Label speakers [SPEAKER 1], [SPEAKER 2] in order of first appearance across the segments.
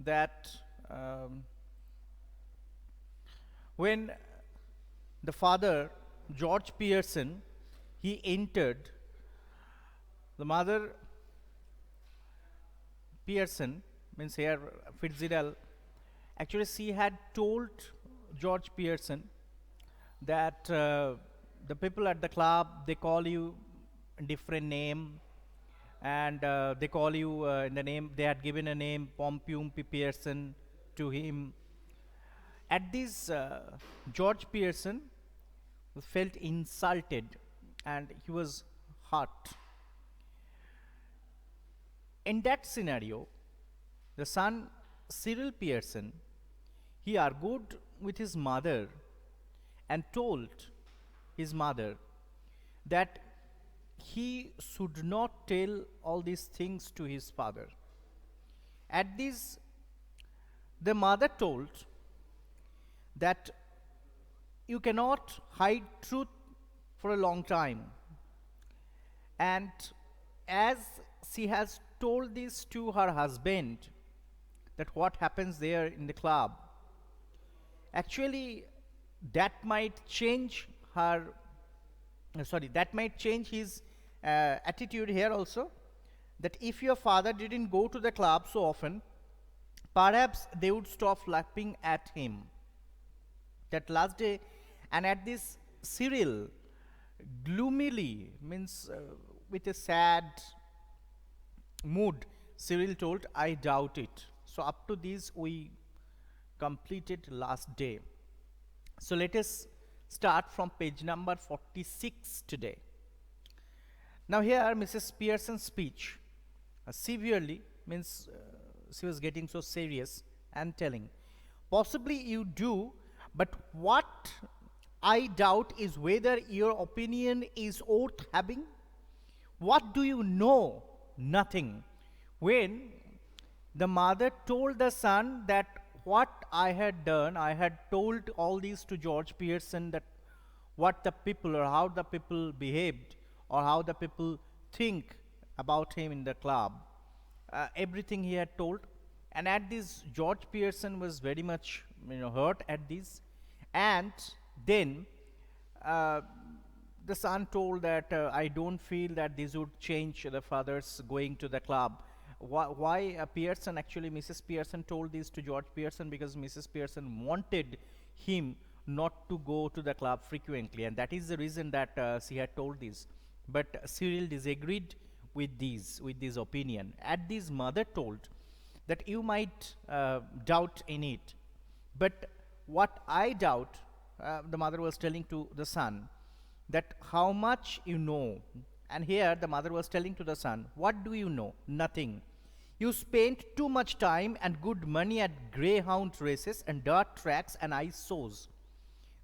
[SPEAKER 1] that um, when the father, George Pierson, he entered, the mother Pierson, means here Fitzgerald, actually she had told George Pierson that the people at the club, they call you a different name, and they call you in the name, they had given a name Pompum P. Pearson to him. At this, George Pierson felt insulted and he was hurt. In that scenario, the son Cyril Pierson, he argued with his mother and told his mother that he should not tell all these things to his father. At this, the mother told that you cannot hide truth for a long time. And as she has told this to her husband, that what happens there in the club, actually that might change her, that might change his attitude here also, that if your father didn't go to the club so often, perhaps they would stop laughing at him. That last day, and at this, Cyril gloomily, means with a sad mood, Cyril told, I doubt it. So up to this we completed last day. So let us start from page number 46 today. Now here Mrs. Pierson's speech severely, means she was getting so serious and telling, possibly you do, but what I doubt is whether your opinion is worth having. What do you know? Nothing. When the mother told the son that what I had done, I had told all this to George Pierson, that what the people or how the people behaved or how the people think about him in the club, everything he had told. And at this, George Pierson was very much hurt at this. And then the son told that I don't feel that this would change the father's going to the club. Why Pierson, actually Mrs. Pierson told this to George Pierson, because Mrs. Pierson wanted him not to go to the club frequently, and that is the reason that she had told this. But Cyril disagreed with this opinion. At this, mother told that you might doubt in it, but what I doubt, the mother was telling to the son, that how much you know. And here the mother was telling to the son, what do you know? Nothing. You spent too much time and good money at greyhound races and dirt tracks and ice shows.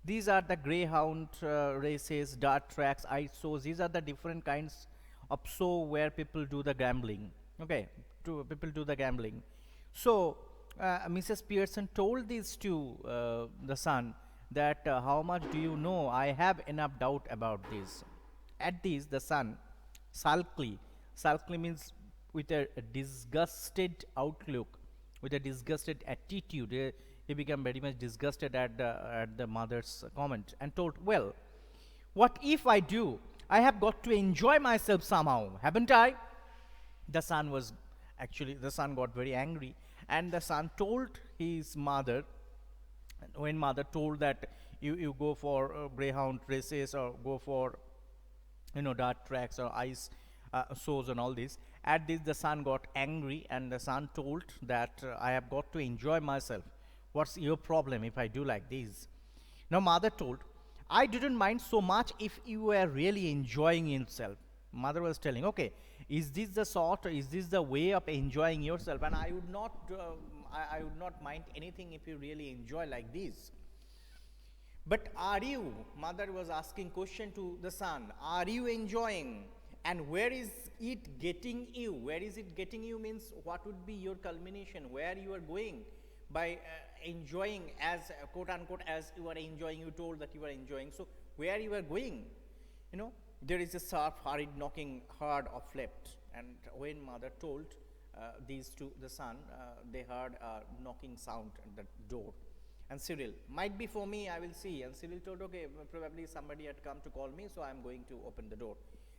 [SPEAKER 1] These are the greyhound races, dirt tracks, ice shows. These are the different kinds of show where people do the gambling. Okay, people do the gambling. So Mrs. Pierson told this to the son, that how much do you know? I have enough doubt about this. At this, the son sulkily means with a disgusted outlook, with a disgusted attitude, he became very much disgusted at the mother's comment and told, well, what if I do? I have got to enjoy myself somehow, haven't I? The son got very angry, and the son told his mother, when mother told that you go for greyhound races or go for dirt tracks or ice shows and all this. At this, the son got angry, and the son told that I have got to enjoy myself. What's your problem if I do like this? Now mother told, I didn't mind so much if you were really enjoying yourself. Mother was telling, okay, is this the sort, or is this the way of enjoying yourself? And I would not I would not mind anything if you really enjoy like this. But are you, mother was asking question to the son, are you enjoying? And where is it getting you? Where is it getting you means what would be your culmination, where you are going by enjoying, as quote unquote, as you are enjoying, you told that you are enjoying. So where you are going? There is a sharp hurried knocking hard of left. And when mother told these two, the son, they heard a knocking sound at the door. And Cyril, might be for me, I will see. And Cyril told, okay, probably somebody had come to call me, so I am going to open the door.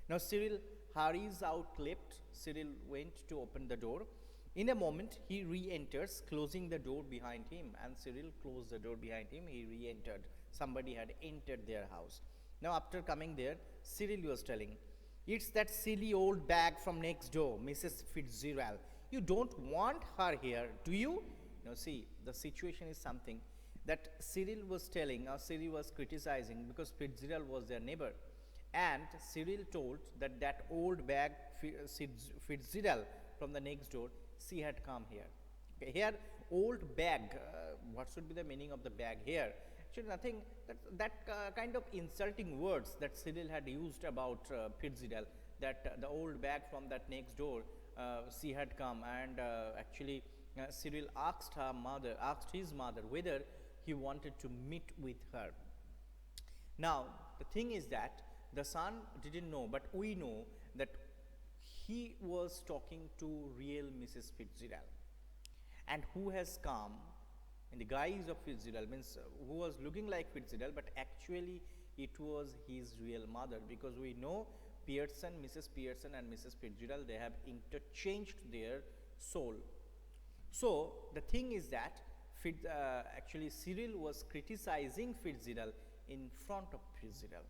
[SPEAKER 1] Now Cyril hurries out clipped. Cyril went to open the door. In a moment, he re-enters, closing the door behind him. And Cyril closed the door behind him. He re-entered. Somebody had entered their house. Now after coming there, Cyril was telling, it's that silly old bag from next door, Mrs Fitzgerald. You don't want her here, do you? Now see, the situation is something that Cyril was telling, or Cyril was criticizing, because Fitzgerald was their neighbor. And Cyril told that that old bag, Fitzgerald from the next door, she had come here. Okay, here, old bag, what should be the meaning of the bag here? Actually nothing, that kind of insulting words that Cyril had used about Fitzgerald, that the old bag from that next door, she had come, and actually Cyril asked his mother whether he wanted to meet with her. Now the thing is that the son didn't know, but we know that he was talking to real Mrs Fitzgerald, and who has come in the guise of Fitzgerald, means who was looking like Fitzgerald, but actually it was his real mother, because we know Pierson, Mrs Pierson and Mrs Fitzgerald, they have interchanged their soul. So the thing is that actually Cyril was criticizing Fitzgerald in front of Fitzgerald.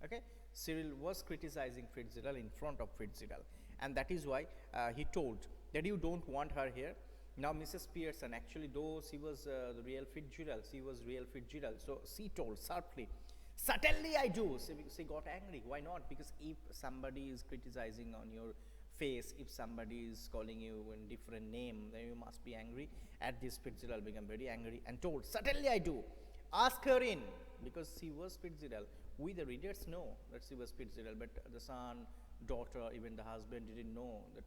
[SPEAKER 1] Okay, Cyril was criticizing Fitzgerald in front of Fitzgerald, and that is why he told that you don't want her here. Now Mrs Pierson, actually though she was the real Fitzgerald, so she told sharply, certainly I do. She got angry. Why not? Because if somebody is criticizing on your face, if somebody is calling you in different name, then you must be angry. At this, Fitzgerald became very angry and told, certainly I do. Ask her in, because she was Fitzgerald. We the readers know that she was Fitzgerald, but the son, daughter, even the husband didn't know that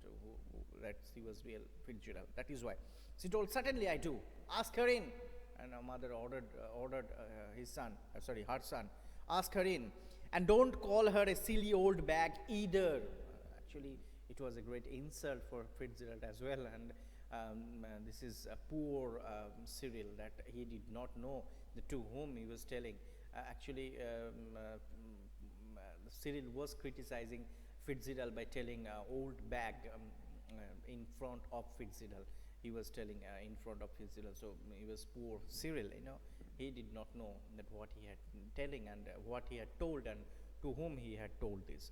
[SPEAKER 1] that she was real Fitzgerald. That is why she told, certainly I do. Ask her in. And her mother ordered his son, her son, ask her in, and don't call her a silly old bag either. Actually, it was a great insult for Fitzgerald as well, and this is a poor Cyril, that he did not know to whom he was telling. Cyril was criticizing Fitzgerald by telling old bag in front of Fitzgerald. He was telling in front of Fitzgerald, so he was poor Cyril, he did not know that what he had telling, and what he had told, and to whom he had told this.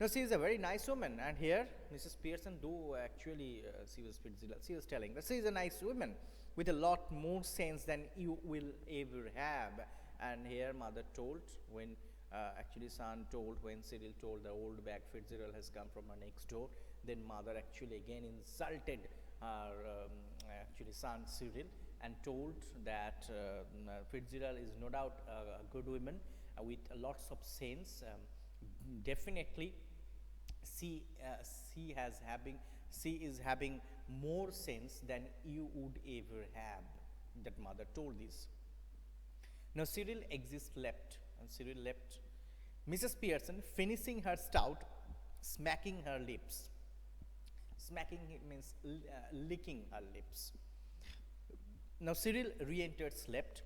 [SPEAKER 1] Now she is a very nice woman, and here Mrs Pierson, though actually she was Fitzgerald, she was telling that she is a nice woman with a lot more sense than you will ever have. And here mother told, when actually son told, when Cyril told the old bag Fitzgerald has come from her next door, then mother actually again insulted her actually son Cyril, and told that Fitzgerald is no doubt a good woman with lots of sense. Definitely she is having more sense than you would ever have. That mother told this. Now Cyril left. Mrs Pierson, finishing her stout, smacking her lips. Smacking means licking her lips. Now Cyril re-entered slept,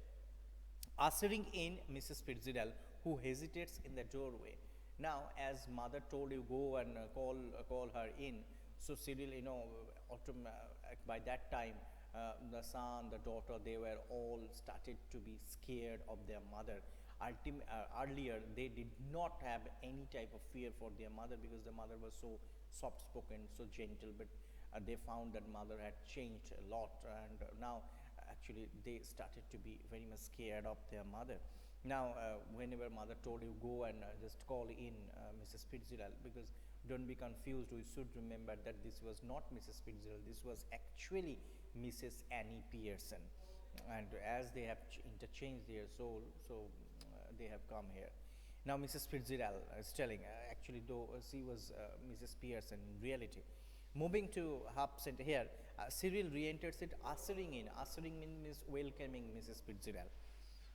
[SPEAKER 1] ushering in Mrs Fitzgerald, who hesitates in the doorway. Now, as mother told you, go and call her in. So Cyril, by that time, the son, the daughter, they were all started to be scared of their mother. Earlier, they did not have any type of fear for their mother, because the mother was so soft-spoken, so gentle. But they found that mother had changed a lot, and now actually they started to be very much scared of their mother. Now, whenever mother told you, go and just call in Mrs Fitzgerald, because don't be confused, we should remember that this was not Mrs Fitzgerald, this was actually Mrs Annie Pierson, and as they have interchanged their soul, so they have come here. Now Mrs Fitzgerald is telling, actually though she was Mrs Pierson in reality. Moving to half center here, Cyril re-enters it, ushering means welcoming Mrs Fitzgerald,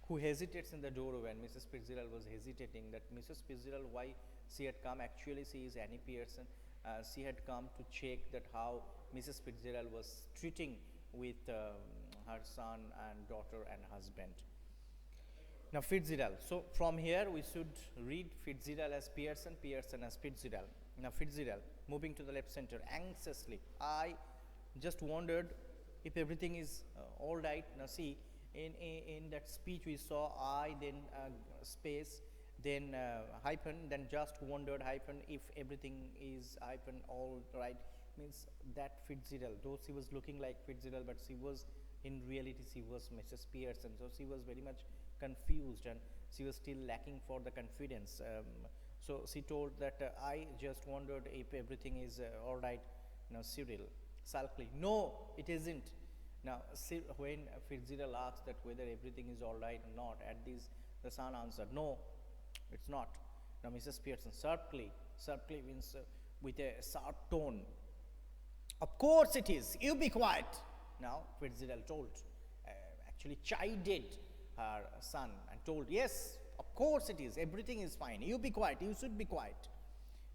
[SPEAKER 1] who hesitates in the doorway. And Mrs Fitzgerald was hesitating that Mrs Fitzgerald, why she had come. Actually she is Annie Pierson, She had come to check that how Mrs Fitzgerald was treating with her son and daughter and husband. Now Fitzgerald. So from here we should read Fitzgerald as Pierson, Pierson as Fitzgerald. Now Fitzgerald, moving to the left center anxiously. I just wondered if everything is all right. Now see, in that speech we saw I, then space, then hyphen, then just wondered hyphen, if everything is hyphen all right, means that Fitzgerald, though she was looking like Fitzgerald, but she was in reality she was Mrs Pierson. So she was very much confused and she was still lacking for the confidence. So she told that I just wondered if everything is all right. Now Cyril sulkily, no, it isn't. Now when Fitzgerald asked that whether everything is all right or not, at this the son answered, no, it's not. Now Mrs Pierson sharply means with a sharp tone, of course it is, you be quiet. Now Fitzgerald told, actually chided her son and told, yes, of course it is, everything is fine, you be quiet, you should be quiet.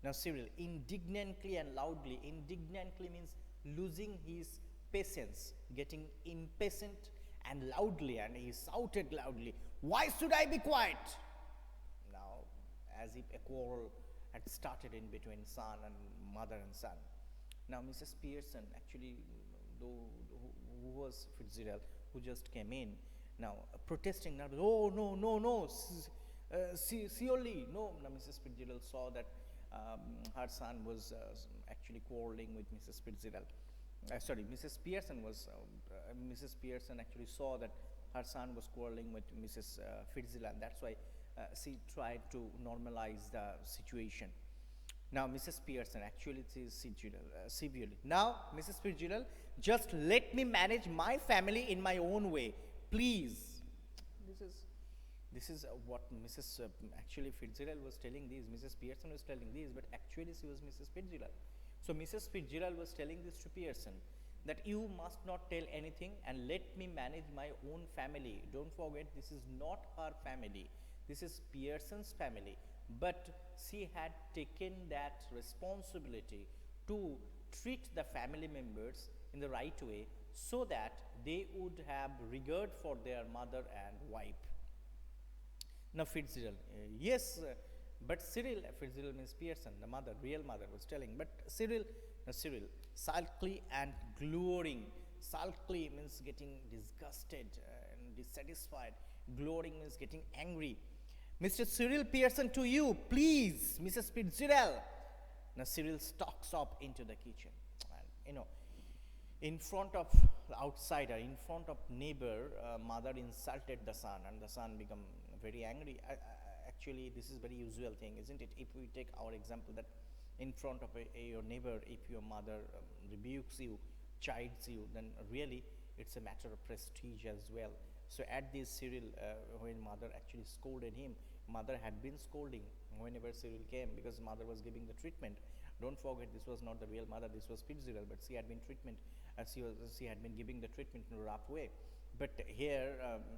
[SPEAKER 1] Now Cyril indignantly and loudly, indignantly means losing his patience, getting impatient and loudly, and he shouted loudly, why should I be quiet? Now as if a quarrel had started in between son and mother and son. Now Mrs Pierson actually, though who was Fitzgerald, who just came in, now protesting, now, oh no, see only, no. Now Mrs Fitzgerald saw that her son was actually quarreling with Mrs Fitzgerald. Mrs Pierson was, Mrs Pierson actually saw that her son was quarreling with Mrs Fitzgerald. That's why she tried to normalize the situation. Now Mrs Pierson actually says severely, now Mrs Fitzgerald, just let me manage my family in my own way, please. This is what Mrs actually Fitzgerald was telling this, Mrs Pierson was telling this, but actually she was Mrs Fitzgerald. So Mrs Fitzgerald was telling this to Pierson, that you must not tell anything and let me manage my own family. Don't forget, this is not her family, this is Pierson's family. But she had taken that responsibility to treat the family members in the right way so that they would have regard for their mother and wife. Now Fitzgerald, yes, but Cyril, Fitzgerald means Pierson, the mother, real mother was telling, but Cyril, sulkily and glowering. Sulkily means getting disgusted and dissatisfied. Glowering means getting angry. Mr. Cyril Pierson, to you, please, Mrs. Fitzgerald. Now Cyril stalks up into the kitchen, and in front of the outsider, in front of neighbor, mother insulted the son, and the son become very angry. Actually, this is very usual thing, isn't it? If we take our example that in front of your neighbor, if your mother rebukes you, chides you, then really it's a matter of prestige as well. So at this Cyril, when mother actually scolded him, mother had been scolding whenever Cyril came, because mother was giving the treatment. Don't forget, this was not the real mother, this was Fitzgerald, but she had been she had been giving the treatment in a rough way. But here,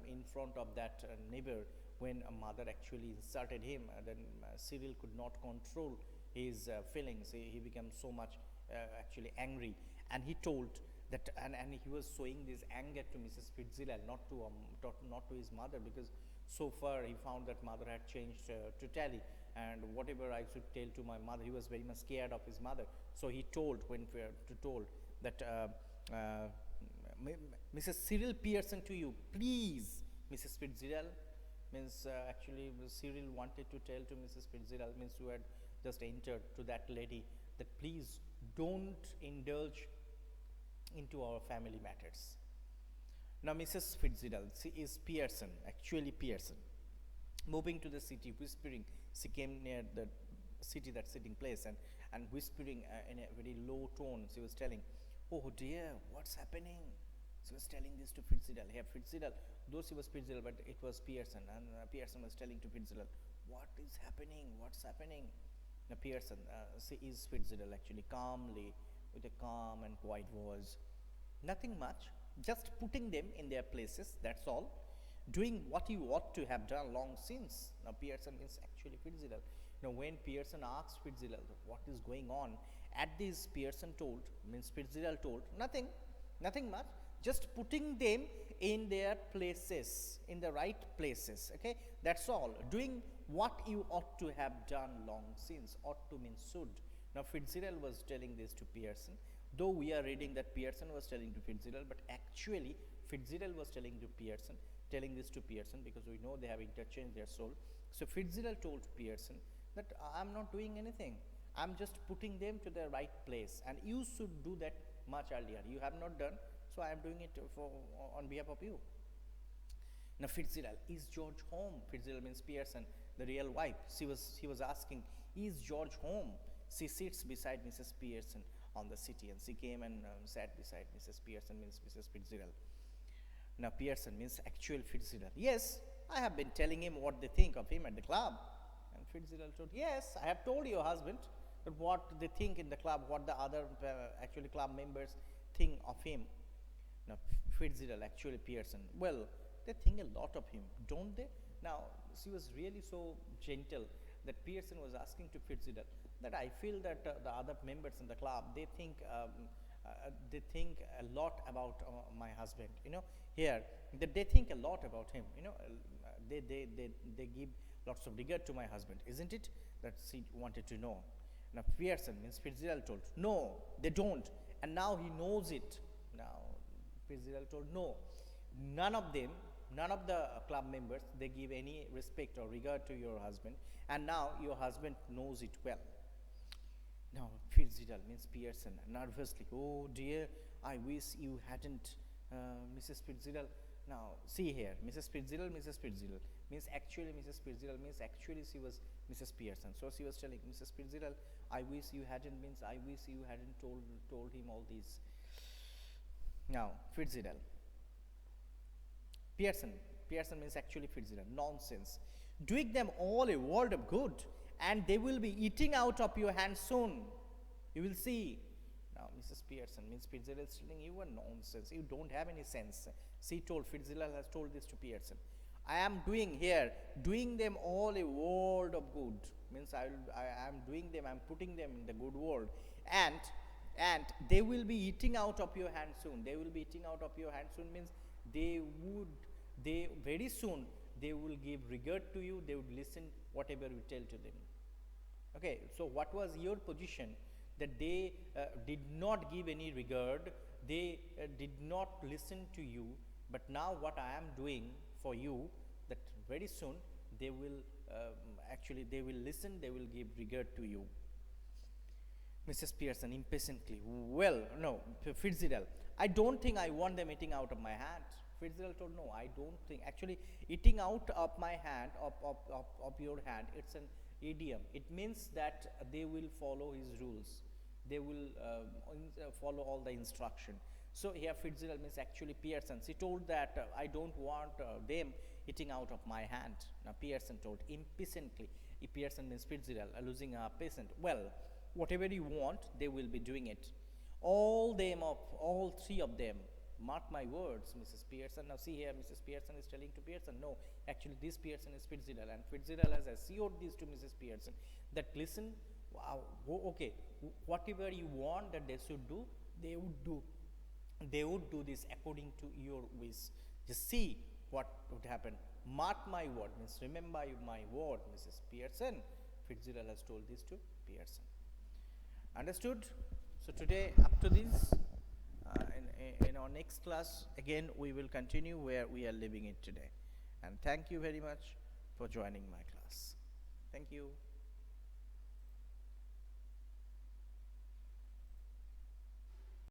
[SPEAKER 1] in front of that neighbor, when a mother actually insulted him, then Cyril could not control his feelings. He became so much actually angry, and he told that, and he was showing this anger to Mrs Fitzgerald, not to his mother, because so far he found that mother had changed totally, and whatever I should tell to my mother, he was very much scared of his mother. So he told that Mrs Cyril Pierson, to you, please, Mrs Fitzgerald. Means actually Cyril wanted to tell to Mrs Fitzgerald, means who had just entered, to that lady, that please don't indulge into our family matters. Now Mrs Fitzgerald, she is Pierson, actually Pierson, moving to the city, whispering. She came near the city, that sitting place, and whispering in a very low tone. She was telling, oh dear, what's happening? She was telling this to Fitzgerald. Here Fitzgerald, though she was Fitzgerald, but it was Pierson, and Pierson was telling to Fitzgerald, what is happening, what's happening? Now Pierson, she is Fitzgerald actually, calmly, with a calm and quiet voice. Nothing much, just putting them in their places, that's all. Doing what you ought to have done long since. Now Pierson means actually Fitzgerald. Now when Pierson asked Fitzgerald what is going on, At this, Pierson told, means Fitzgerald told, nothing, nothing much, just putting them in their places, in the right places. Okay, that's all. Doing what you ought to have done long since. Ought to means should. Now Fitzgerald was telling this to Pierson, though we are reading that Pierson was telling to Fitzgerald, but actually Fitzgerald was telling to Pierson, telling this to Pierson, because we know they have interchanged their soul. So Fitzgerald told Pierson that I'm not doing anything. I'm just putting them to the right place, and you should do that much earlier. You have not done, so I am doing it on behalf of you. Now Fitzgerald, is George home? Fitzgerald means Pierson, the real wife. He was asking, is George home? She sits beside Mrs. Pierson on the settee, and she came and sat beside Mrs. Pierson, means Mrs. Fitzgerald. Now Pierson means actual Fitzgerald. Yes, I have been telling him what they think of him at the club. And Fitzgerald told, yes, I have told your husband that what they think in the club, what the other actually club members think of him. Now Fitzgerald, actually Pierson, well, they think a lot of him, don't they? Now she was really so gentle that Pierson was asking to Fitzgerald that I feel that the other members in the club, they think a lot about my husband, you know, here, that they think a lot about him, you know, they give lots of regard to my husband, isn't it? That she wanted to know. Now Pierson means Fitzgerald told, no, they don't, and now he knows it. Now Fitzgerald told, no, none of them, none of the club members, they give any respect or regard to your husband, and now your husband knows it well. Now Fitzgerald means Pierson nervously, oh dear, I wish you hadn't, Mrs. Fitzgerald. Now see here, Mrs. Fitzgerald means actually Mrs. Fitzgerald means actually she was Mrs. Pierson. So she was telling Mrs. Fitzgerald, I wish you hadn't, means I wish you hadn't told him all this. Now Fitzgerald, Pierson means actually Fitzgerald, nonsense. Doing them all a world of good, and they will be eating out of your hands soon. You will see. Now Mrs. Pierson means Fitzgerald is telling you are nonsense. You don't have any sense. She told, Fitzgerald has told this to Pierson. I am doing them all a world of good. Means I am doing them, I am putting them in the good world. And they will be eating out of your hand soon. They will be eating out of your hand soon means they very soon they will give regard to you, they would listen whatever you tell to them. Okay, so what was your position? That they did not give any regard, they did not listen to you, but now what I am doing for you, that very soon they will they will listen, they will give regard to you. Mrs. Pierson impatiently, well, no, Fitzgerald, I don't think I want them eating out of my hand. Fitzgerald told, no, I don't think, actually eating out of my hand, of your hand, it's an idiom. It means that they will follow his rules, they will follow all the instruction. So here Fitzgerald means actually Pierson. She told that I don't want them eating out of my hand. Now Pierson told impatiently. Pierson means Fitzgerald, losing a patient. Well, whatever you want, they will be doing it. All three of them. Mark my words, Mrs. Pierson. Now see here, Mrs. Pierson is telling to Pierson, no, actually this Pierson is Fitzgerald, and Fitzgerald has assured this to Mrs. Pierson, that listen, wow, okay, whatever you want that they should do, they would do. They would do this according to your wish. Just see what would happen. Mark my word, means remember my word, Mrs. Pierson. Fitzgerald has told this to Pierson. Understood? So today, up to this, in our next class, again we will continue where we are leaving it today. And thank you very much for joining my class. Thank you.